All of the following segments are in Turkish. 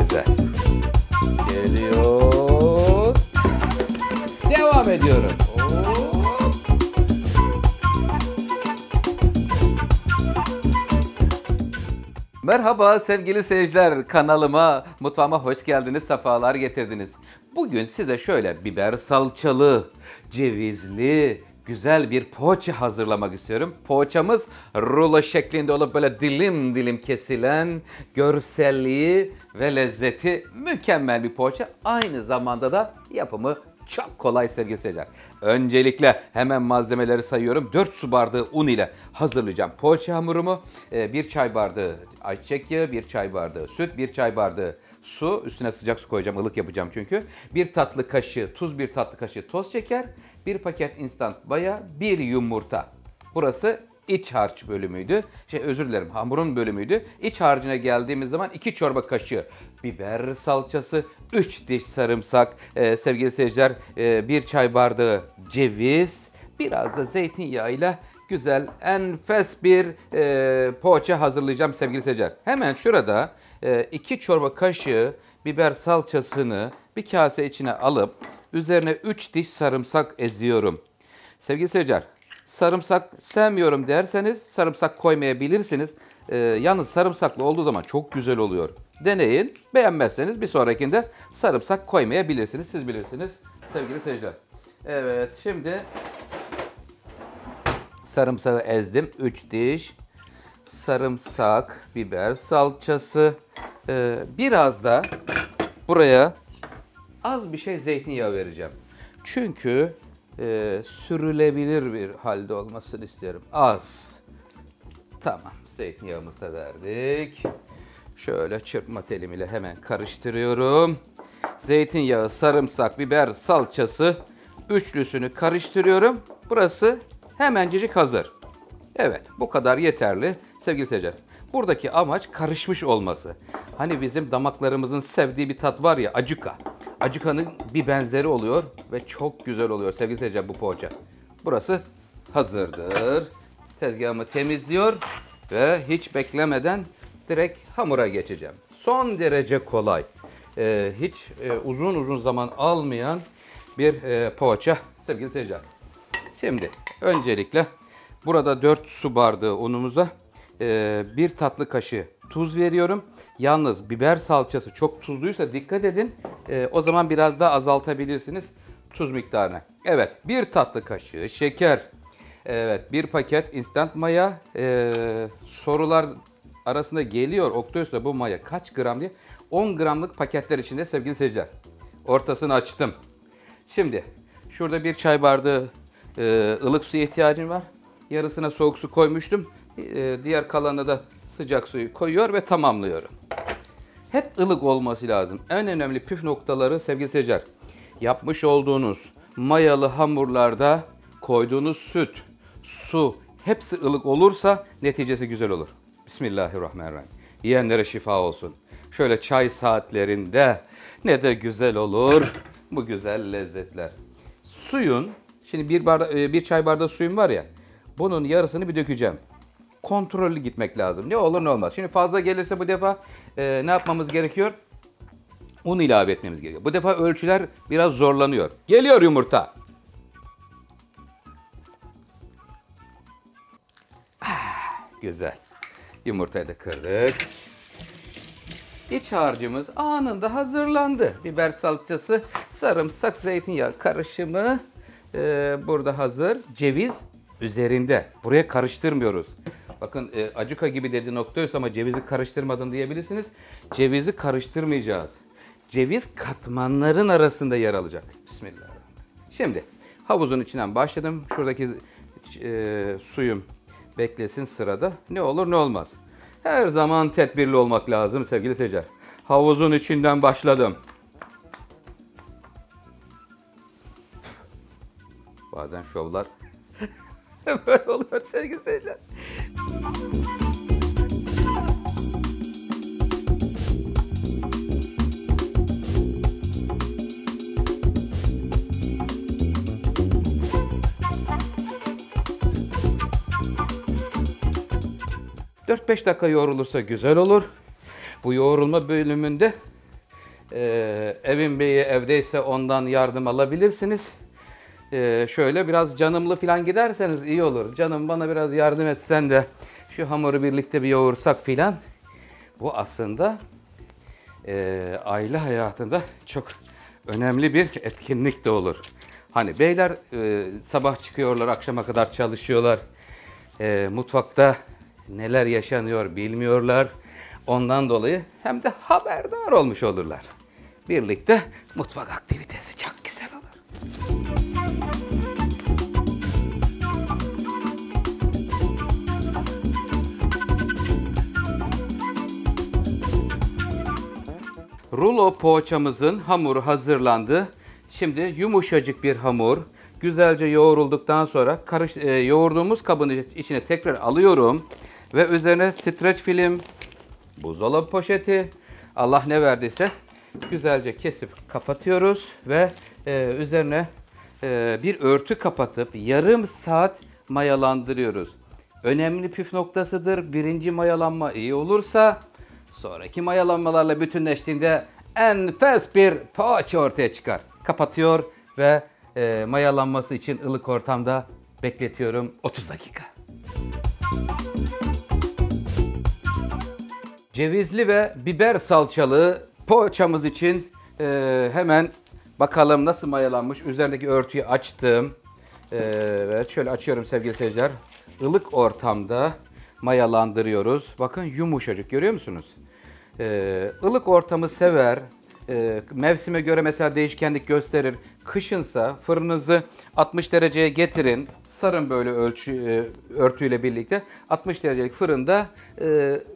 Güzel. Geliyor. Devam ediyorum. Merhaba sevgili seyirciler, kanalıma, mutfağıma hoş geldiniz, sefalar getirdiniz. Bugün size şöyle biber salçalı, cevizli, güzel bir poğaça hazırlamak istiyorum. Poğaçamız rulo şeklinde olup böyle dilim dilim kesilen, görselliği ve lezzeti mükemmel bir poğaça. Aynı zamanda da yapımı çok kolay sevgili seyirciler. Öncelikle hemen malzemeleri sayıyorum. 4 su bardağı un ile hazırlayacağım poğaça hamurumu. 1 çay bardağı ayçiçek yağı, 1 çay bardağı süt, 1 çay bardağı su. Üstüne sıcak su koyacağım, ılık yapacağım çünkü. 1 tatlı kaşığı tuz, 1 tatlı kaşığı toz şeker, 1 paket instant maya, 1 yumurta. Burası iç harç bölümüydü. Özür dilerim, hamurun bölümüydü. İç harcına geldiğimiz zaman 2 çorba kaşığı biber salçası, 3 diş sarımsak, sevgili seyirciler 1 çay bardağı ceviz, biraz da zeytinyağıyla güzel, enfes bir poğaça hazırlayacağım sevgili seyirciler. Hemen şurada 2 çorba kaşığı biber salçasını bir kase içine alıp üzerine 3 diş sarımsak eziyorum. Sevgili seyirciler, sarımsak sevmiyorum derseniz sarımsak koymayabilirsiniz. Yalnız sarımsaklı olduğu zaman çok güzel oluyor. Deneyin. Beğenmezseniz bir sonrakinde sarımsak koymayabilirsiniz. Siz bilirsiniz sevgili seyirciler. Evet, şimdi sarımsağı ezdim. 3 diş. Sarımsak, biber salçası. Biraz da buraya az bir şey zeytinyağı vereceğim. Çünkü sürülebilir bir halde olmasını istiyorum. Az. Tamam. Zeytinyağımızı da verdik. Şöyle çırpma telimiyle hemen karıştırıyorum. Zeytinyağı, sarımsak, biber salçası üçlüsünü karıştırıyorum. Burası hemencecik hazır. Evet, bu kadar yeterli sevgili seyirciler. Buradaki amaç karışmış olması. Hani bizim damaklarımızın sevdiği bir tat var ya, acuka. Acuka'nın bir benzeri oluyor ve çok güzel oluyor sevgili seyirciler bu poğaça. Burası hazırdır. Tezgahımı temizliyor ve hiç beklemeden direkt hamura geçeceğim. Son derece kolay. Hiç uzun zaman almayan bir poğaça sevgili seyirciler. Şimdi öncelikle burada 4 su bardağı unumuza 1 tatlı kaşığı tuz veriyorum. Yalnız biber salçası çok tuzluysa dikkat edin. O zaman biraz daha azaltabilirsiniz tuz miktarını. Evet, 1 tatlı kaşığı şeker. Evet, 1 paket instant maya. Sorular arasında geliyor Oktavius'ta bu maya kaç gram diye. 10 gramlık paketler içinde sevgili seyirciler. Ortasını açtım. Şimdi şurada 1 çay bardağı ılık suya ihtiyacım var. Yarısına soğuk su koymuştum. Diğer kalanına da sıcak suyu koyuyor ve tamamlıyorum. Hep ılık olması lazım. En önemli püf noktaları sevgili seyirciler. Yapmış olduğunuz mayalı hamurlarda koyduğunuz süt, su hepsi ılık olursa neticesi güzel olur. Bismillahirrahmanirrahim. Yiyenlere şifa olsun. Şöyle çay saatlerinde ne de güzel olur bu güzel lezzetler. Suyun, şimdi bir çay bardağı suyum var ya, bunun yarısını bir dökeceğim. Kontrollü gitmek lazım. Ne olur ne olmaz. Şimdi fazla gelirse bu defa ne yapmamız gerekiyor? Un ilave etmemiz gerekiyor. Bu defa ölçüler biraz zorlanıyor. Geliyor yumurta. Güzel. Yumurtayı da kırdık. İç harcımız anında hazırlandı. Biber salçası, sarımsak, zeytinyağı karışımı burada hazır. Ceviz üzerinde. Buraya karıştırmıyoruz. Bakın acuka gibi dedi Oktavius ama cevizi karıştırmadın diyebilirsiniz. Cevizi karıştırmayacağız. Ceviz katmanların arasında yer alacak. Bismillahirrahmanirrahim. Şimdi havuzun içinden başladım. Şuradaki suyum beklesin sırada. Ne olur ne olmaz. Her zaman tedbirli olmak lazım sevgili seyirciler. Havuzun içinden başladım. Bazen şovlar böyle oluyor sevgili seyirciler. 4-5 dakika yoğrulursa güzel olur. Bu yoğrulma bölümünde Evin beyi evdeyse ondan yardım alabilirsiniz. Şöyle biraz canımlı falan giderseniz iyi olur. Canım bana biraz yardım etsen de şu hamuru birlikte bir yoğursak filan. Bu aslında aile hayatında çok önemli bir etkinlik de olur. Hani beyler sabah çıkıyorlar, akşama kadar çalışıyorlar. Mutfakta neler yaşanıyor bilmiyorlar. Ondan dolayı hem de haberdar olmuş olurlar. Birlikte mutfak aktivitesi çok güzel olur. Rulo poğaçamızın hamuru hazırlandı. Şimdi yumuşacık bir hamur. Güzelce yoğrulduktan sonra yoğurduğumuz kabın içine tekrar alıyorum. Ve üzerine streç film, buzdolabı poşeti, Allah ne verdiyse güzelce kesip kapatıyoruz. Ve üzerine bir örtü kapatıp yarım saat mayalandırıyoruz. Önemli püf noktasıdır. Birinci mayalanma iyi olursa sonraki mayalanmalarla bütünleştiğinde enfes bir poğaça ortaya çıkar. Kapatıyor ve mayalanması için ılık ortamda bekletiyorum 30 dakika. Cevizli ve biber salçalı poğaçamız için hemen bakalım nasıl mayalanmış. Üzerindeki örtüyü açtım. Evet, şöyle açıyorum sevgili seyirciler. Ilık ortamda mayalandırıyoruz. Bakın yumuşacık, görüyor musunuz? Ilık ortamı sever. Mevsime göre mesela değişkenlik gösterir. Kışınsa fırınınızı 60 dereceye getirin. Sarın böyle örtüyle birlikte 60 derecelik fırında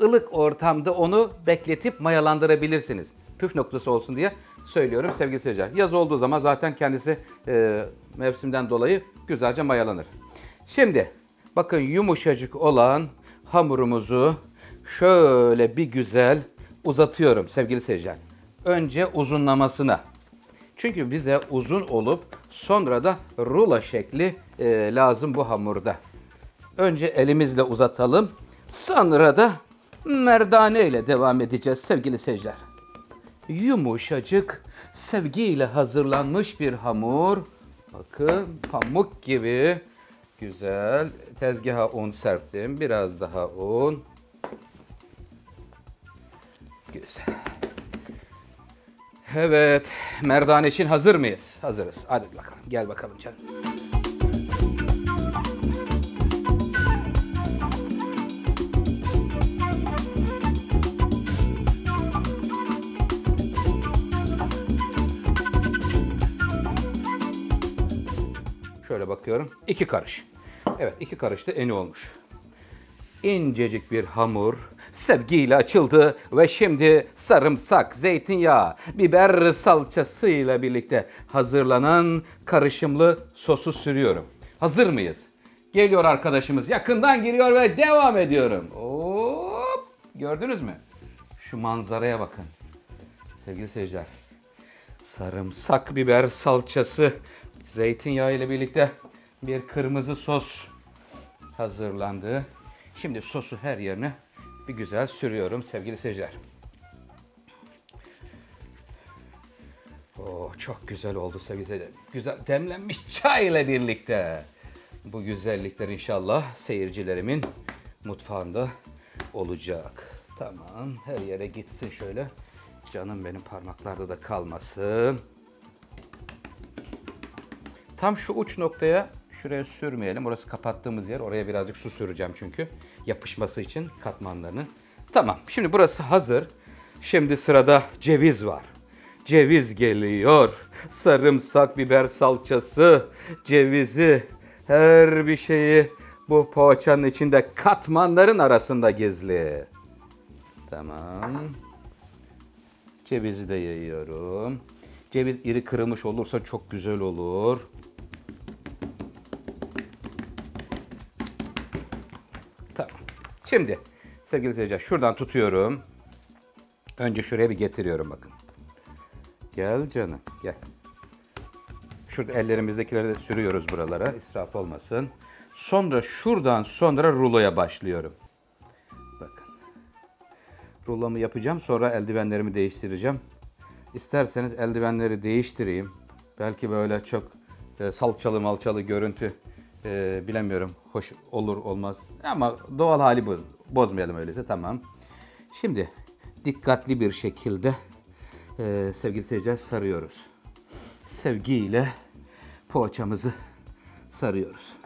ılık ortamda onu bekletip mayalandırabilirsiniz. Püf noktası olsun diye söylüyorum sevgili seyirciler. Yaz olduğu zaman zaten kendisi mevsimden dolayı güzelce mayalanır. Şimdi bakın yumuşacık olan hamurumuzu şöyle bir güzel uzatıyorum sevgili seyirciler. Önce uzunlamasına. Çünkü bize uzun olup sonra da rulo şekli lazım bu hamurda. Önce elimizle uzatalım. Sonra da merdane ile devam edeceğiz sevgili seyirciler. Yumuşacık, sevgiyle hazırlanmış bir hamur. Bakın pamuk gibi güzel. Tezgaha un serptim. Biraz daha un. Güzel. Evet, merdane için hazır mıyız? Hazırız. Hadi bakalım. Gel bakalım canım. Şöyle bakıyorum. 2 karış. Evet, 2 karış da eni olmuş. İncecik bir hamur sevgiyle açıldı ve şimdi sarımsak, zeytinyağı, biber salçasıyla birlikte hazırlanan karışımlı sosu sürüyorum. Hazır mıyız? Geliyor arkadaşımız, yakından giriyor ve devam ediyorum. Hop! Gördünüz mü? Şu manzaraya bakın. Sevgili seyirciler. Sarımsak, biber salçası, zeytinyağı ile birlikte bir kırmızı sos hazırlandı. Şimdi sosu her yerine bir güzel sürüyorum sevgili seyirciler. Oh, çok güzel oldu sevgili seyirciler. Güzel demlenmiş çay ile birlikte. Bu güzellikler inşallah seyircilerimin mutfağında olacak. Tamam, her yere gitsin şöyle. Canım benim parmaklarda da kalmasın. Tam şu uç noktaya şuraya sürmeyelim. Orası kapattığımız yer. Oraya birazcık su süreceğim çünkü. Yapışması için katmanlarının. Tamam. Şimdi burası hazır. Şimdi sırada ceviz var. Ceviz geliyor. Sarımsak, biber salçası, cevizi, her bir şeyi bu poğaçanın içinde katmanların arasında gizli. Tamam. Cevizi de yayıyorum. Ceviz iri kırılmış olursa çok güzel olur. Tamam. Şimdi sevgili seyirciler şuradan tutuyorum. Önce şuraya bir getiriyorum bakın. Gel canım gel. Şurada ellerimizdekileri de sürüyoruz buralara. İsraf olmasın. Sonra şuradan sonra ruloya başlıyorum. Bakın. Rulomu yapacağım. Sonra eldivenlerimi değiştireceğim. İsterseniz eldivenleri değiştireyim. Belki böyle çok salçalı malçalı görüntü bilemiyorum. Hoş olur olmaz. Ama doğal hali bu. Bozmayalım öyleyse, tamam. Şimdi dikkatli bir şekilde sevgili seyirciler sarıyoruz. Sevgiyle poğaçamızı sarıyoruz.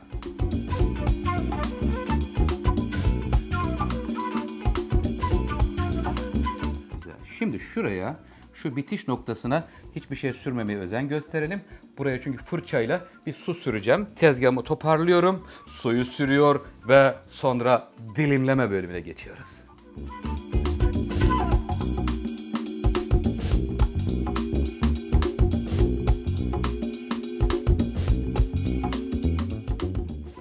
Güzel. Şimdi şuraya, şu bitiş noktasına hiçbir şey sürmemeye özen gösterelim. Buraya çünkü fırçayla bir su süreceğim. Tezgahımı toparlıyorum, suyu sürüyor ve sonra dilimleme bölümüne geçiyoruz.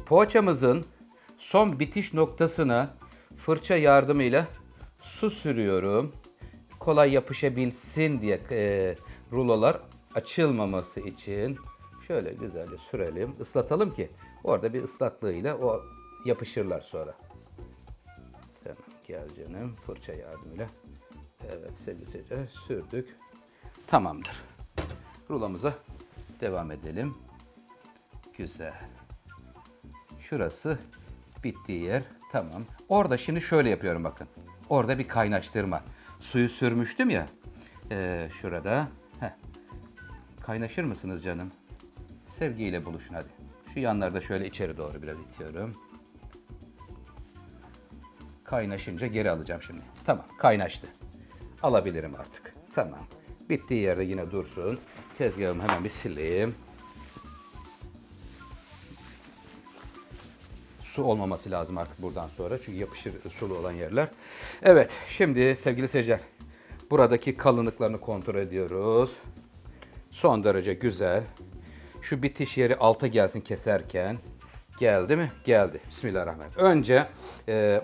Poğaçamızın son bitiş noktasına fırça yardımıyla su sürüyorum. Kolay yapışabilsin diye rulolar açılmaması için şöyle güzelce sürelim, ıslatalım ki orada bir ıslaklığıyla o yapışırlar sonra. Tamam, gel canım, fırça yardımıyla. Evet sevgili seyirciler, sürdük. Tamamdır. Rulomuza devam edelim. Güzel. Şurası bittiği yer. Tamam. Orada şimdi şöyle yapıyorum bakın. Orada bir kaynaştırma. Suyu sürmüştüm ya. Şurada. Heh. Kaynaşır mısınız canım? Sevgiyle buluşun hadi. Şu yanlarda şöyle içeri doğru biraz itiyorum. Kaynaşınca geri alacağım şimdi. Tamam, kaynaştı. Alabilirim artık. Tamam. Bittiği yerde yine dursun. Tezgahımı hemen bir sileyim. Su olmaması lazım artık buradan sonra. Çünkü yapışır sulu olan yerler. Evet, şimdi sevgili seyirciler, buradaki kalınlıklarını kontrol ediyoruz. Son derece güzel. Şu bitiş yeri alta gelsin keserken. Geldi mi? Geldi. Bismillahirrahmanirrahim. Önce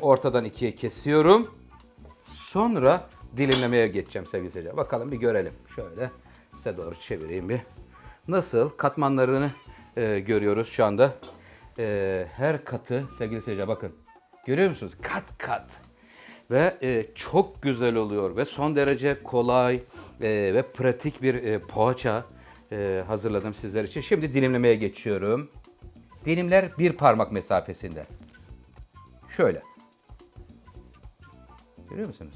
ortadan ikiye kesiyorum. Sonra dilimlemeye geçeceğim sevgili seyirciler. Bakalım bir görelim. Şöyle size doğru çevireyim bir. Nasıl? Katmanlarını görüyoruz şu anda. Her katı sevgili seyirciler bakın. Görüyor musunuz? Kat kat. Ve çok güzel oluyor ve son derece kolay ve pratik bir poğaça hazırladım sizler için. Şimdi dilimlemeye geçiyorum. Dilimler bir parmak mesafesinde. Şöyle. Görüyor musunuz?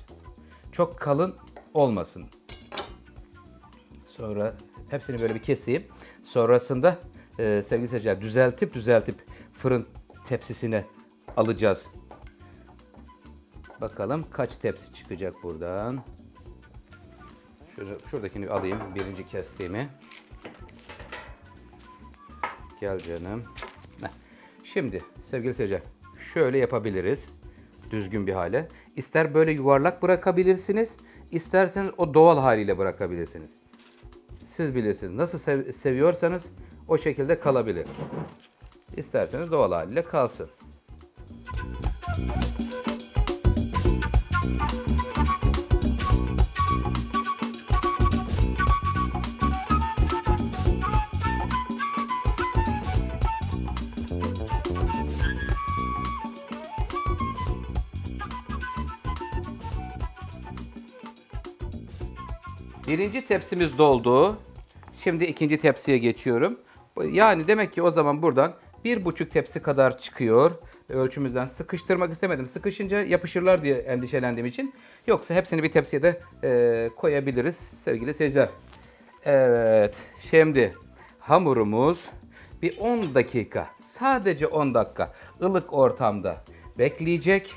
Çok kalın olmasın. Sonra hepsini böyle bir keseyim. Sonrasında sevgili seyirciler düzeltip fırın tepsisine alacağız. Bakalım kaç tepsi çıkacak buradan. Şuradakini alayım, birinci kestiğimi. Gel canım. Şimdi sevgili seyirciler şöyle yapabiliriz. Düzgün bir hale. İster böyle yuvarlak bırakabilirsiniz, isterseniz o doğal haliyle bırakabilirsiniz. Siz bilirsiniz. Nasıl seviyorsanız o şekilde kalabilir. İsterseniz doğal haliyle kalsın. Birinci tepsimiz doldu. Şimdi ikinci tepsiye geçiyorum. Yani demek ki o zaman buradan 1,5 tepsi kadar çıkıyor. Ölçümüzden sıkıştırmak istemedim. Sıkışınca yapışırlar diye endişelendiğim için. Yoksa hepsini bir tepsiye de koyabiliriz sevgili seyirciler. Evet, şimdi hamurumuz bir 10 dakika, sadece 10 dakika ılık ortamda bekleyecek.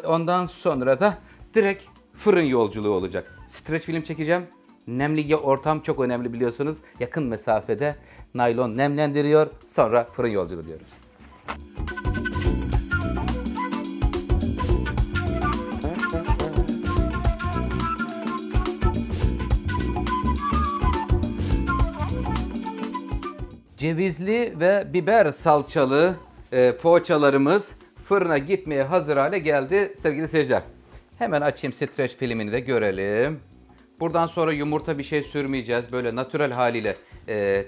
Ondan sonra da direkt fırın yolculuğu olacak. Streç film çekeceğim. Nemli ortam çok önemli biliyorsunuz. Yakın mesafede naylon nemlendiriyor. Sonra fırın yolculuğu diyoruz. Cevizli ve biber salçalı poğaçalarımız fırına gitmeye hazır hale geldi sevgili seyirciler. Hemen açayım streç filmini de görelim. Buradan sonra yumurta bir şey sürmeyeceğiz. Böyle natürel haliyle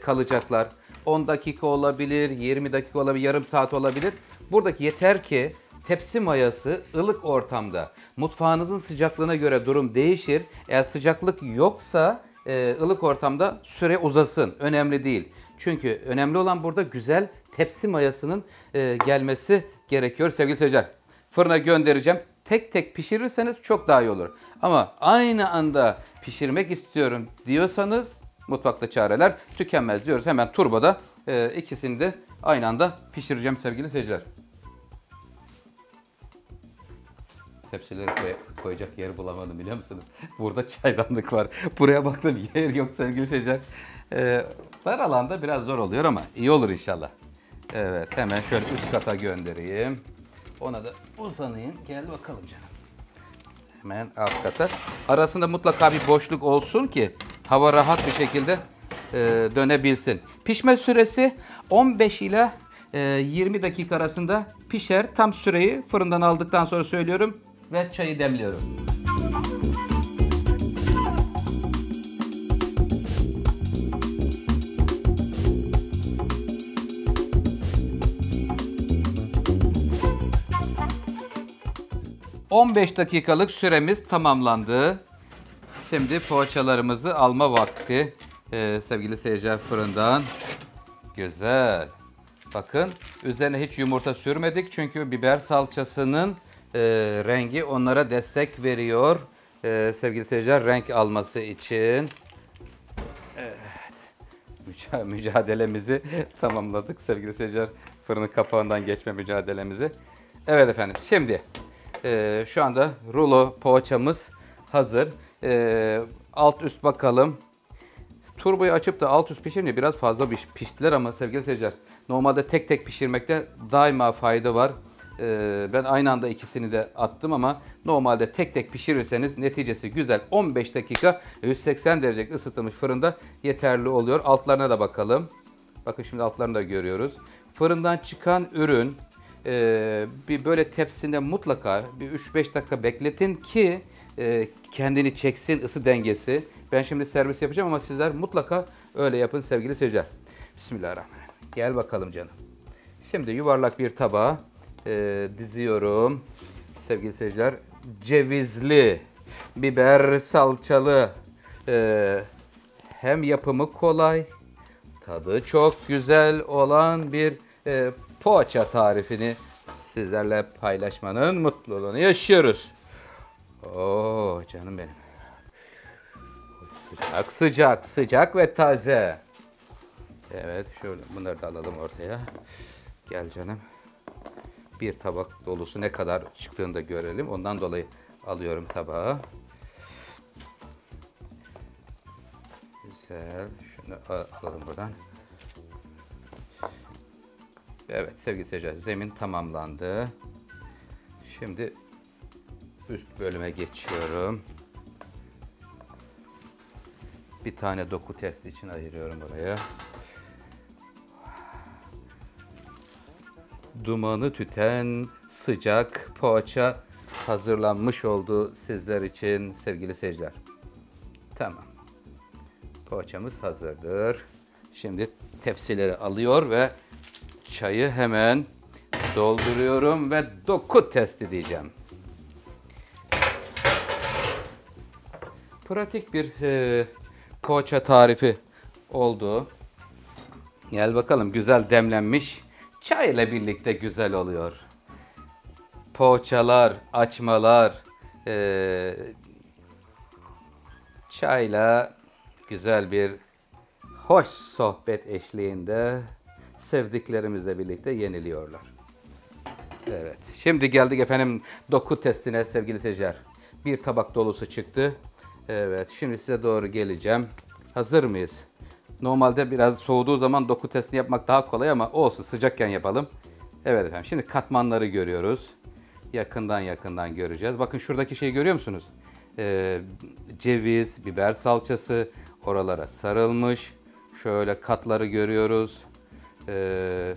kalacaklar. 10 dakika olabilir, 20 dakika olabilir, yarım saat olabilir. Buradaki yeter ki tepsi mayası ılık ortamda. Mutfağınızın sıcaklığına göre durum değişir. Eğer sıcaklık yoksa ılık ortamda süre uzasın. Önemli değil. Çünkü önemli olan burada güzel tepsi mayasının gelmesi gerekiyor sevgili seyirciler. Fırına göndereceğim. Tek tek pişirirseniz çok daha iyi olur. Ama aynı anda pişirmek istiyorum diyorsanız mutfakta çareler tükenmez diyoruz. Hemen turboda ikisini de aynı anda pişireceğim sevgili seyirciler. Tepsileri koyacak yer bulamadım biliyor musunuz? Burada çaydanlık var. Buraya baktım yer yok sevgili seyirciler. Dar alanda biraz zor oluyor ama iyi olur inşallah. Evet hemen şöyle üst kata göndereyim. Ona da uzanayım. Gel bakalım canım. Hemen alt kata. Arasında mutlaka bir boşluk olsun ki hava rahat bir şekilde dönebilsin. Pişme süresi 15 ile 20 dakika arasında pişer. Tam süreyi fırından aldıktan sonra söylüyorum ve çayı demliyorum. ...15 dakikalık süremiz tamamlandı. Şimdi poğaçalarımızı alma vakti. Sevgili seyirciler fırından. Güzel. Bakın üzerine hiç yumurta sürmedik. Çünkü biber salçasının rengi onlara destek veriyor. Sevgili seyirciler renk alması için. Evet. Mücadelemizi tamamladık sevgili seyirciler. Fırının kapağından geçme mücadelemizi. Evet efendim şimdi şu anda rulo poğaçamız hazır. Alt üst bakalım. Turboyu açıp da alt üst pişirince biraz fazla piştiler ama sevgili seyirciler normalde tek tek pişirmekte daima fayda var. Ben aynı anda ikisini de attım ama normalde tek tek pişirirseniz neticesi güzel. 15 dakika 180 derece ısıtılmış fırında yeterli oluyor. Altlarına da bakalım. Bakın şimdi altlarını da görüyoruz. Fırından çıkan ürün bir böyle tepsinde mutlaka bir 3-5 dakika bekletin ki kendini çeksin ısı dengesi. Ben şimdi servis yapacağım ama sizler mutlaka öyle yapın sevgili seyirciler. Bismillahirrahmanirrahim. Gel bakalım canım. Şimdi yuvarlak bir tabağa diziyorum. Sevgili seyirciler cevizli, biber salçalı, hem yapımı kolay, tadı çok güzel olan bir poğaça tarifini sizlerle paylaşmanın mutluluğunu yaşıyoruz. Oo canım benim. Sıcak sıcak sıcak ve taze. Evet şöyle bunları da alalım ortaya. Gel canım. Bir tabak dolusu ne kadar çıktığını da görelim. Ondan dolayı alıyorum tabağı. Güzel. Şunu alalım buradan. Evet sevgili seyirciler zemin tamamlandı. Şimdi üst bölüme geçiyorum. Bir tane doku testi için ayırıyorum buraya. Dumanı tüten sıcak poğaça hazırlanmış oldu sizler için sevgili seyirciler. Tamam. Poğaçamız hazırdır. Şimdi tepsileri alıyor ve çayı hemen dolduruyorum ve doku testi diyeceğim. Pratik bir poğaça tarifi oldu. Gel bakalım güzel demlenmiş. Çay ile birlikte güzel oluyor. Poğaçalar, açmalar, çayla güzel bir hoş sohbet eşliğinde sevdiklerimizle birlikte yeniliyorlar. Evet. Şimdi geldik efendim doku testine sevgili seyirciler. Bir tabak dolusu çıktı. Evet. Şimdi size doğru geleceğim. Hazır mıyız? Normalde biraz soğuduğu zaman doku testini yapmak daha kolay ama olsun sıcakken yapalım. Evet efendim şimdi katmanları görüyoruz. Yakından göreceğiz. Bakın şuradaki şeyi görüyor musunuz? Ceviz, biber salçası oralara sarılmış. Şöyle katları görüyoruz.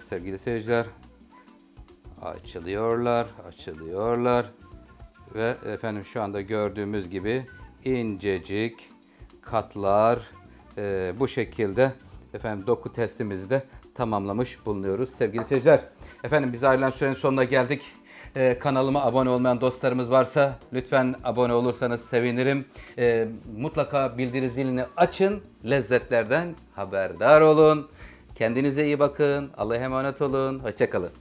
Sevgili seyirciler. Açılıyorlar. Ve efendim şu anda gördüğümüz gibi incecik katlar bu şekilde efendim doku testimizi de tamamlamış bulunuyoruz sevgili seyirciler. Efendim biz ayrılan sürenin sonuna geldik. Kanalıma abone olmayan dostlarımız varsa lütfen abone olursanız sevinirim. Mutlaka bildiri zilini açın. Lezzetlerden haberdar olun. Kendinize iyi bakın. Allah'a emanet olun. Hoşça kalın.